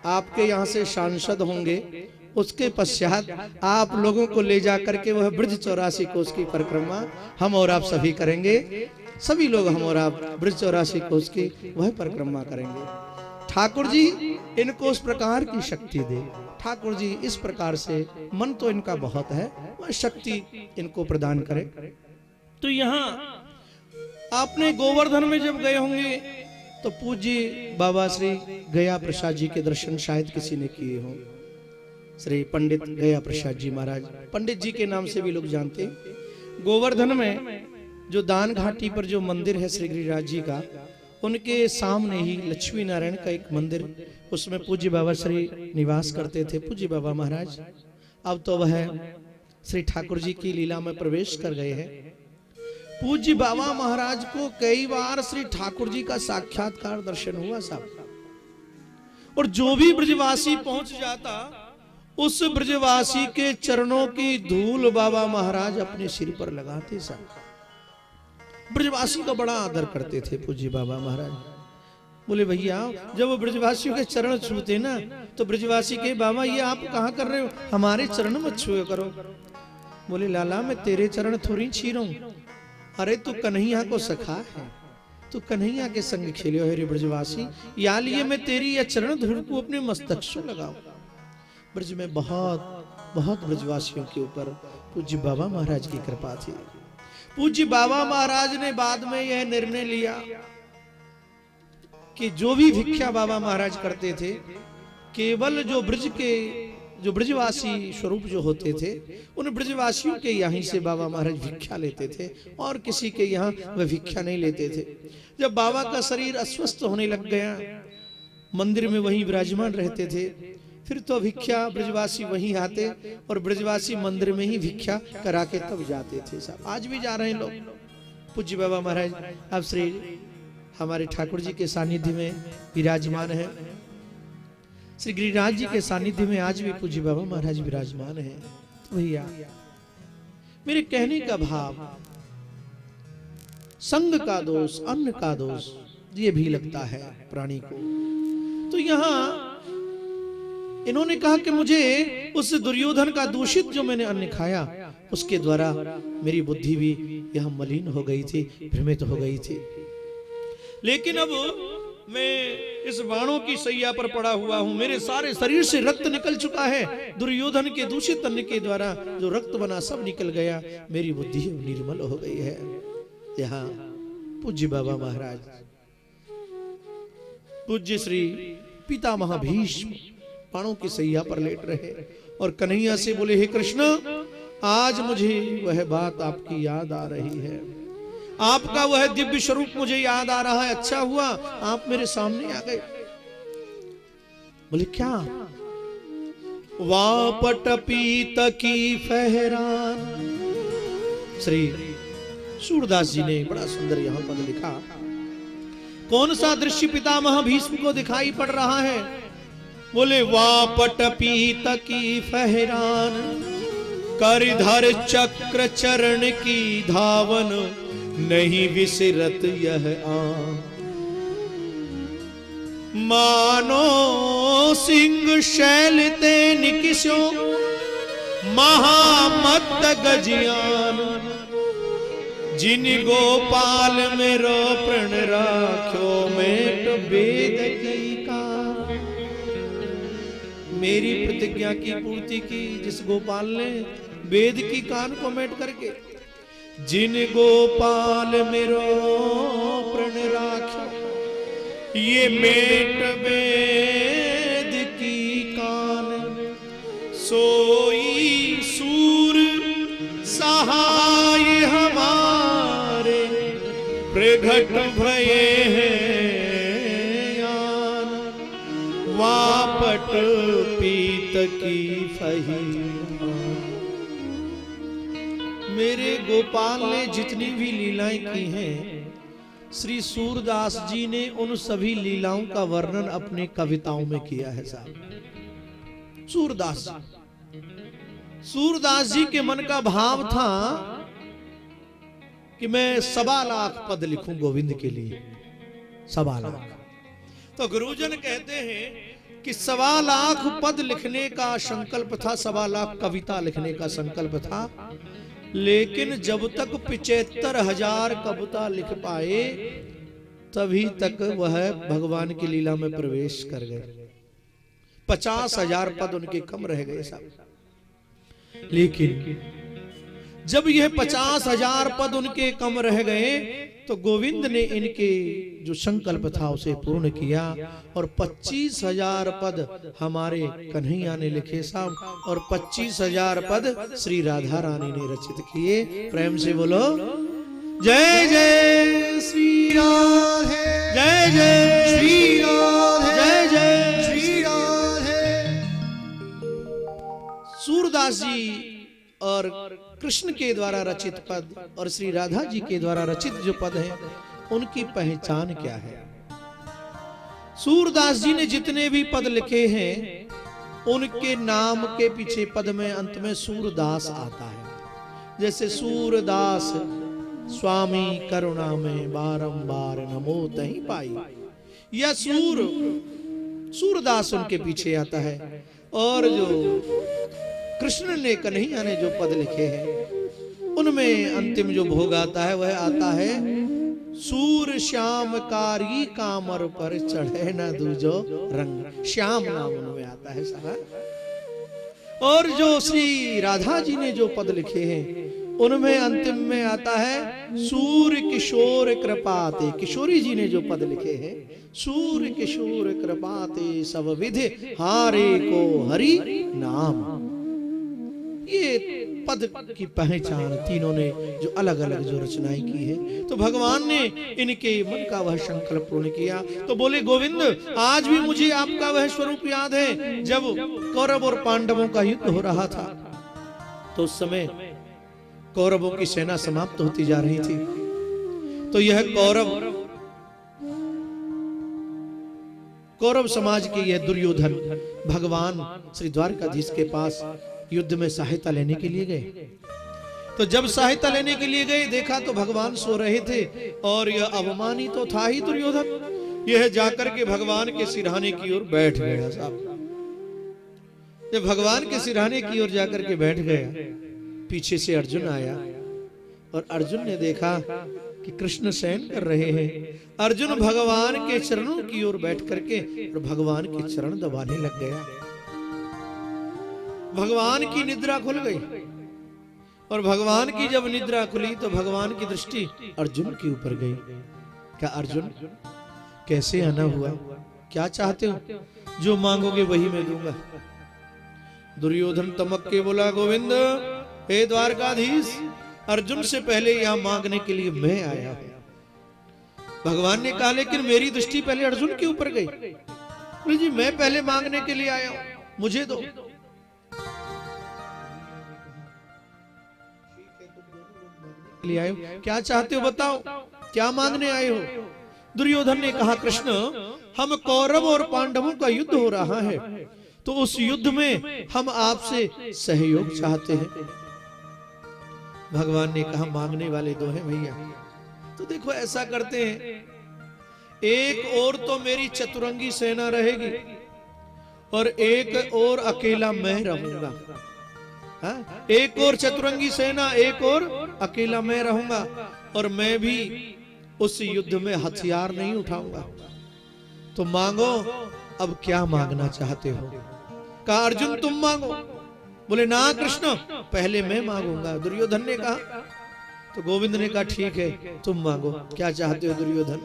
आपके यहाँ से सांसद होंगे, उसके पश्चात आप लोगों को ले जाकर के वह ब्रज 84 कोस की परिक्रमा हम और आप सभी करेंगे। सभी लोग हम और आप ब्रज 84 कोस की वह परिक्रमा करेंगे। ठाकुर जी इनको उस प्रकार की शक्ति दे, ठाकुर जी इस प्रकार से, मन तो इनका बहुत है, वह शक्ति इनको प्रदान करे। तो यहाँ आपने गोवर्धन में जब गए होंगे तो पूज्य बाबा श्री गया प्रसाद जी के दर्शन शायद किसी ने किए हों। श्री पंडित गया प्रसाद जी महाराज, पंडित जी के नाम से भी लोग जानते हैं। गोवर्धन में जो दान घाटी पर जो मंदिर है श्री गिरिराज जी का, उनके सामने ही लक्ष्मी नारायण का एक मंदिर, उसमें पूज्य बाबा श्री निवास करते थे, पूज्य बाबा महाराज। अब तो वह श्री ठाकुर जी की लीला में प्रवेश कर गए हैं। पूज्य बाबा महाराज को कई बार श्री ठाकुर जी का साक्षात्कार दर्शन हुआ साहब, और जो भी ब्रजवासी पहुंच जाता उस ब्रजवासी के चरणों की धूल बाबा महाराज अपने सिर पर लगाते साहब। ब्रजवासी का बड़ा आदर करते थे पूज्य बाबा महाराज। बोले भैया, जब वो ब्रजवासियों के चरण छूते ना तो ब्रजवासी के बाबा ये आप कहाँ कर रहे हो, हमारे चरण मत छुए करो। बोले लाला, मैं तेरे चरण थोड़ी छी रहा हूं, अरे तू कन्हैया को सखा है, तू कन्हैया के संग खेलियो है रे ब्रजवासी, या लिए मैं तेरी यह चरण धूल को अपने मस्तक से लगाऊं। ब्रज में बहुत बहुत ब्रजवासियों के ऊपर पूज्य बाबा महाराज की कृपा थी। पूज्य बाबा महाराज ने बाद में यह निर्णय लिया कि जो भी भिक्षा बाबा महाराज करते थे, केवल जो ब्रज के जो ब्रजवासी स्वरूप जो होते थे, उन ब्रजवासियों के यहीं से बाबा महाराज भिक्षा लेते थे, और किसी के यहाँ वह भिक्षा नहीं लेते थे। जब बाबा का शरीर अस्वस्थ होने लग गया, मंदिर में वहीं विराजमान रहते थे, फिर तो भिक्षा ब्रजवासी वहीं आते और ब्रजवासी मंदिर में ही भिक्षा करा के तब जाते थे साहब। आज भी जा रहे हैं लोग। पूज्य बाबा महाराज अब श्री हमारे ठाकुर जी के सानिध्य में विराजमान है। श्री गिरिराज जी के सानिध्य में आज भी पूज्य बाबा महाराज विराजमान है। तो भैया, मेरे कहने का भाव, संग का दोष, अन्न का दोष, ये भी लगता है प्राणी को। तो यहाँ इन्होंने कहा कि मुझे उस दुर्योधन का दूषित जो मैंने अन्न खाया, उसके द्वारा मेरी बुद्धि भी यह मलिन हो गई थी, भ्रमित हो गई थी। लेकिन अब मैं इस बाणों की सैया पर पड़ा हुआ हूं, मेरे सारे शरीर से रक्त निकल चुका है, दुर्योधन के दूषित अन्न के द्वारा जो रक्त बना सब निकल गया, मेरी बुद्धि निर्मल हो गई है। यहाँ पूज्य बाबा महाराज, पूज्य श्री पितामह भीष्म बाणों की सैया पर लेट रहे और कन्हैया से बोले, हे कृष्ण, आज मुझे वह बात आपकी याद आ रही है, आपका वह दिव्य स्वरूप मुझे याद आ रहा है। अच्छा हुआ आप मेरे सामने आ गए। बोले क्या? वापट पीत की फहरान। श्री सूरदास जी ने बड़ा सुंदर यहां पद लिखा। कौन सा दृश्य पितामह भीष्म को दिखाई पड़ रहा है? बोले वापट पीत की फहरान, करधर चक्र चरण की धावन, नहीं विसरत यह आन। मानो सिंह शैल ते निकिसो, महामत गजियान, जिन गोपाल मेरो प्रण राख्यो, मेट वेद की कान। मेरी प्रतिज्ञा की पूर्ति की जिस गोपाल ने वेद की कान को मेट करके, जिन गोपाल मेरो प्रण राख्यो, ये मेट वेद की कान, सोई सूर सहाय हमारे, प्रगट भये हैं यान, वापट पीत की फही। मेरे गोपाल ने जितनी भी लीलाएं की हैं, श्री सूरदास जी ने उन सभी लीलाओं का वर्णन अपने कविताओं में किया है साहब। सूरदास जी के मन का भाव था कि मैं 1.25 लाख पद लिखूं गोविंद के लिए। 1.25 लाख। तो गुरुजन कहते हैं कि 1.25 लाख पद लिखने का संकल्प था, 1.25 लाख कविता लिखने का संकल्प था। लेकिन जब तक 75,000 कविता लिख पाए, तभी तक वह भगवान की लीला में प्रवेश कर गए। 50,000 पद उनके कम रह गए साहब। लेकिन जब यह 50,000 पद उनके कम रह गए तो गोविंद ने इनके जो संकल्प था उसे पूर्ण किया और 25,000 पद हमारे कन्हैया ने लिखे साहब और 25,000 पद श्री राधा रानी ने रचित किए। प्रेम से बोलो जय जय श्री राधे, जय जय श्री राधे, जय जय श्री राधे। सूरदास जी और कृष्ण के द्वारा रचित पद और श्री राधा जी के द्वारा रचित जो पद हैं उनकी पहचान क्या है? सूरदास जी ने जितने भी पद लिखे हैं उनके नाम के पीछे पद में अंत में सूरदास आता है। जैसे सूरदास स्वामी करुणा में बारंबार नमो तहि पाई, या सूरदास उनके पीछे आता है। और जो कृष्ण ने कन्हैया ने जो पद लिखे हैं उनमें अंतिम जो भोग आता है वह आता है सूर श्याम कारी कामर पर चढ़े न दूजो रंग, श्याम नाम उनमें आता है सारा। और जो श्री राधा जी ने जो पद लिखे हैं उनमें अंतिम में आता है सूर्य किशोर कृपाते, किशोरी जी ने जो पद लिखे हैं सूर्य किशोर कृपाते सब विधि हारे को हरि नाम। ये पद की पहचान तीनों ने जो अलग अलग जो रचनाएं की है तो भगवान ने इनके मन का वह संकल्प पूर्ण किया। तो बोले गोविंद आज भी मुझे आपका वह स्वरूप याद है जब कौरव और पांडवों का युद्ध हो रहा था तो उस समय कौरवों की सेना समाप्त होती जा रही थी। तो यह कौरव समाज के यह दुर्योधन भगवान श्री द्वारकाधीश के पास युद्ध में सहायता लेने के लिए गए। तो जब सहायता लेने के लिए गए देखा तो भगवान सो रहे थे और यह अवमानी तो था ही दुर्योधन, यह जाकर के भगवान के सिरहाने की ओर बैठ गया। साहब जब भगवान के सिरहाने की ओर जाकर के बैठ गया पीछे से अर्जुन आया और अर्जुन ने देखा कि कृष्ण शयन कर रहे हैं। अर्जुन भगवान के चरणों की ओर बैठ करके और भगवान के चरण दबाने लग गया। भगवान की निद्रा खुल गई और भगवान की जब निद्रा खुली तो भगवान की दृष्टि अर्जुन के ऊपर गई। क्या अर्जुन कैसे आना हुआ, क्या चाहते हो? जो मांगोगे वही मैं दूंगा। दुर्योधन तमक के बोला गोविंद हे द्वारकाधीश अर्जुन से पहले यहां मांगने के लिए मैं आया हूं। भगवान ने कहा लेकिन मेरी दृष्टि पहले अर्जुन के ऊपर गई। बोले जी मैं पहले मांगने के लिए आया हूं, मुझे दो। लिए आए हो, क्या चाहते हो बताओ, क्या मांगने आए हो? दुर्योधन ने कहा कृष्ण हम कौरव और पांडवों का युद्ध हो रहा है तो उस युद्ध में हम आपसे सहयोग चाहते हैं। भगवान ने कहा मांगने वाले दो हैं भैया। तो देखो ऐसा करते हैं एक और तो मेरी चतुरंगी सेना रहेगी और एक और अकेला मैं रहूंगा। हाँ? एक और चतुरंगी सेना एक और अकेला मैं रहूंगा और मैं भी उस युद्ध में हथियार नहीं उठाऊंगा। तो मांगो अब क्या मांगना चाहते हो? कहा अर्जुन तुम मांगो। बोले ना कृष्ण पहले मैं मांगूंगा। दुर्योधन ने कहा तो गोविंद ने कहा ठीक है तुम मांगो, क्या चाहते हो दुर्योधन?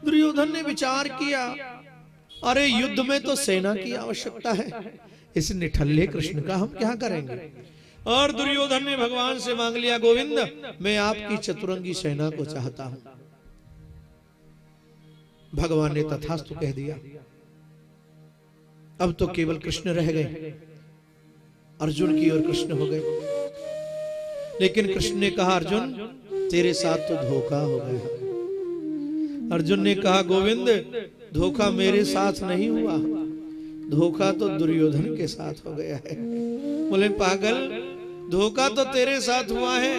दुर्योधन ने विचार किया अरे युद्ध में तो सेना की आवश्यकता है, इस निठल्ले कृष्ण का हम क्या करेंगे? और दुर्योधन ने भगवान से मांग लिया गोविंद मैं आपकी चतुरंगी सेना को चाहता हूं। भगवान ने तथास्तु कह दिया। अब तो केवल कृष्ण रह गए, अर्जुन की ओर कृष्ण हो गए। लेकिन कृष्ण ने कहा अर्जुन तेरे साथ तो धोखा हो गया। अर्जुन ने कहा गोविंद धोखा मेरे साथ नहीं हुआ, धोखा तो दुर्योधन के साथ हो गया है। बोले पागल धोखा तो तेरे साथ हुआ है।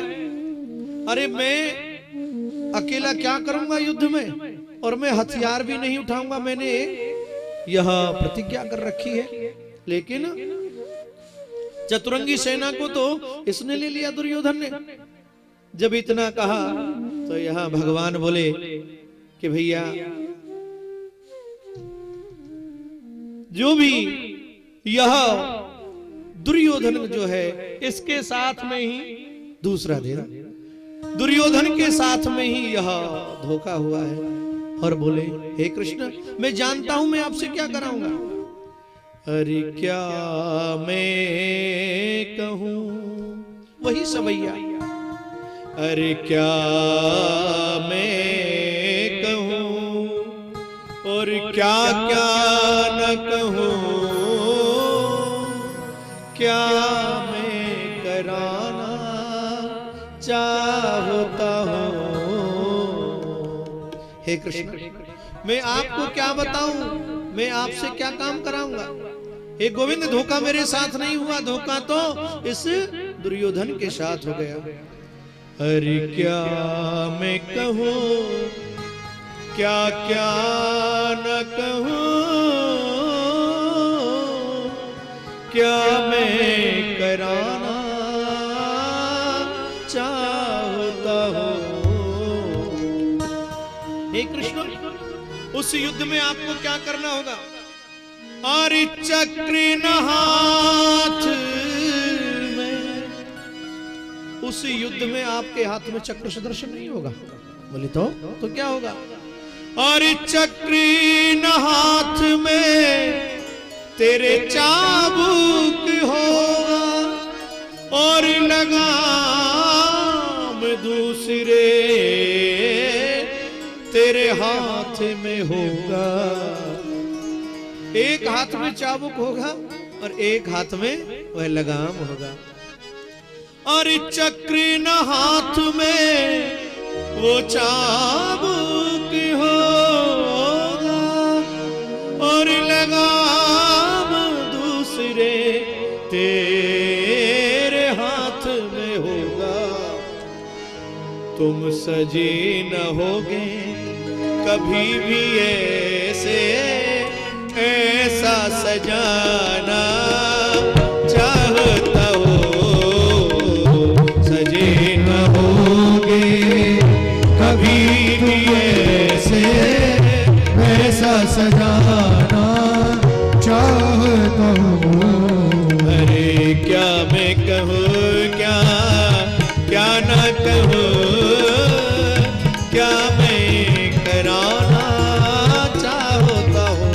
अरे मैं अकेला क्या करूंगा युद्ध में, और मैं हथियार भी नहीं उठाऊंगा, मैंने यह प्रतिज्ञा कर रखी है। लेकिन चतुरंगी सेना को तो इसने ले लिया दुर्योधन ने। जब इतना कहा तो यहां भगवान बोले कि भैया जो भी यह दुर्योधन जो है इसके साथ में ही दूसरा दे रहा। दुर्योधन के साथ में ही यह धोखा हुआ है। और बोले, हे कृष्ण, मैं जानता हूं मैं आपसे क्या कराऊंगा। अरे क्या मैं कहूं, वही सवैया। अरे क्या मैं कहूं और क्या क्या न कहूं, क्या मैं कराना चाहता हूं। हे कृष्ण, मैं आपको क्या बताऊं, मैं आपसे क्या काम कराऊंगा। हे गोविंद, धोखा मेरे साथ नहीं हुआ, धोखा तो इस दुर्योधन के साथ हो गया। अरे क्या मैं कहूं, क्या क्या न कहूं, क्या मैं कराना चाहता हूं। हे कृष्ण, उस युद्ध में आपको क्या करना होगा। और चक्र न हाथ में, उस युद्ध में आपके हाथ में चक्र सुदर्शन नहीं होगा। बोले तो क्या होगा। और चक्र न हाथ में तेरे चाबुक होगा, और लगाम दूसरे तेरे हाथ में होगा। एक हाथ में चाबुक होगा और एक हाथ में वह लगाम होगा। और चक्र न हाथ में वो चाबुक होगा, और लगाम दूसरे तेरे हाथ में होगा। तुम सजे न होगे कभी भी ऐसे, ऐसा सजाना चाहता हो। सजे न होगे कभी भी ऐसे, ऐसा सजाना चाहता हूँ। अरे क्या मैं कहूँ, क्या क्या न कहूँ, क्या मैं कराना चाहता हूँ।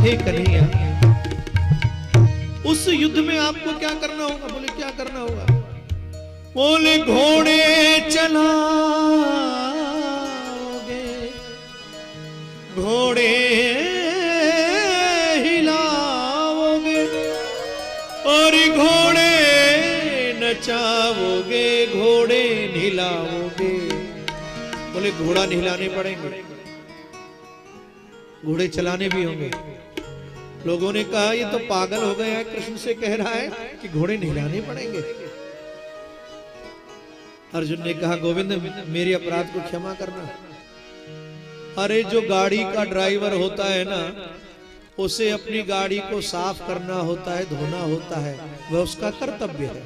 हे कन्हैया, उस युद्ध में आपको क्या करना होगा। बोले, क्या करना होगा। बोले, घोड़े चलाओगे, घोड़े हिलाओगे, और घोड़े नचाओगे, घोड़े नहिलाओगे। बोले, घोड़ा नहिलाने पड़ेंगे, घोड़े चलाने भी होंगे। लोगों ने कहा, ये तो पागल हो गया है, कृष्ण से कह रहा है कि घोड़े नहिलाने पड़ेंगे। अर्जुन ने कहा, गोविंद, मेरे अपराध को क्षमा करना। अरे जो गाड़ी का ड्राइवर होता है ना, उसे अपनी गाड़ी को साफ करना होता है, धोना होता है, वह उसका कर्तव्य है।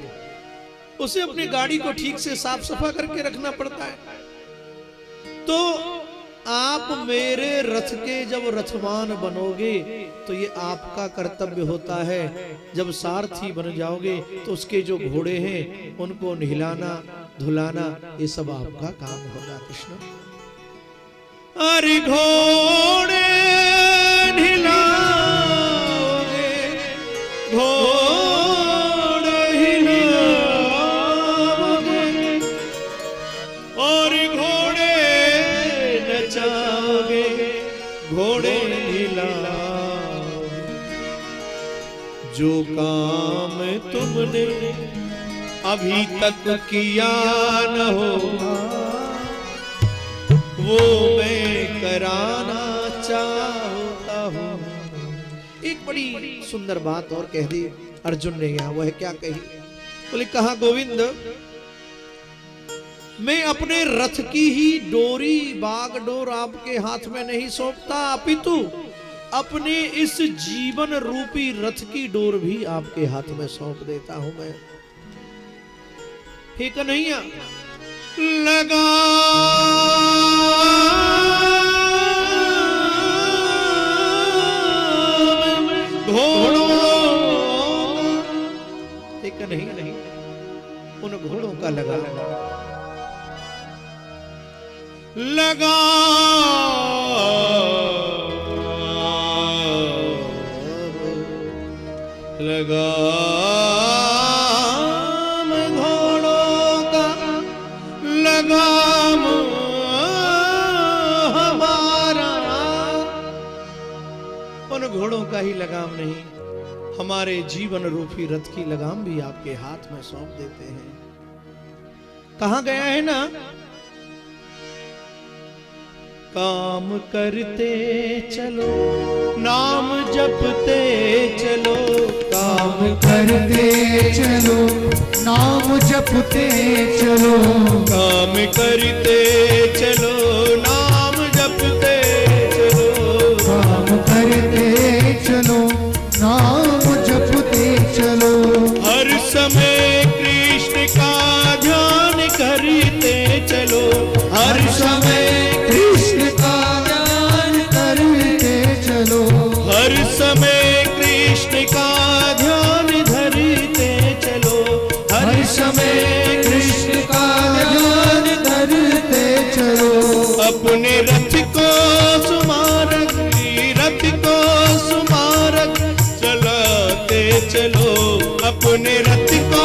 उसे अपनी गाड़ी को ठीक से साफ सफा करके रखना पड़ता है। तो आप मेरे रथ के जब रथवान बनोगे तो ये आपका कर्तव्य होता है। जब सारथी बन जाओगे तो उसके जो घोड़े हैं उनको नहलाना धुलाना ये सब आपका काम होगा। कृष्ण, अरे घोड़े नहलाओगे, घोड़े हिलाओगे, और घोड़े नचाओगे, घोड़े हिलाओगे। जो काम तुमने अभी तक किया न होगा वो मैं कराना चाहता हूँ। एक बड़ी सुंदर बात और कह दी अर्जुन ने यहाँ। वह क्या कही? बोले, कहा गोविंद, मैं अपने रथ की ही डोरी बागडोर आपके हाथ में नहीं सौंपता, अपितु अपने इस जीवन रूपी रथ की डोर भी आपके हाथ में सौंप देता हूं मैं। हे कन्हैया, लगा घोड़ों, हे कन्हैया, लगा लगाम घोड़ों का लगाम हमारा, उन घोड़ों का ही लगाम नहीं, हमारे जीवन रूपी रथ की लगाम भी आपके हाथ में सौंप देते हैं। कहां गया है ना, काम करते चलो नाम जपते चलो, काम करते चलो नाम जपते चलो, काम करते चलो नाम जपते चलो, काम करते चलो नाम जपते चलो, हर समय कृष्ण का ध्यान करते चलो, हर समय कृष्ण का ध्यान करते चलो, हर समय कृष्ण का ध्यान धरते चलो, हर समय कृष्ण का ध्यान करते चलो, अपने रथ को सुमारक, रथ को सुमारक चलाते चलो, अपने रथ को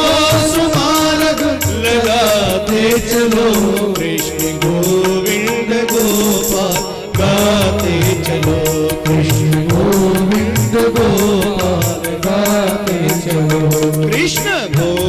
सुमारक लगाते चलो, कृष्ण गोविंद गोपाल गाते चलो, कृष्ण गोविंद गोपाल गाते चलो, कृष्ण गोविंद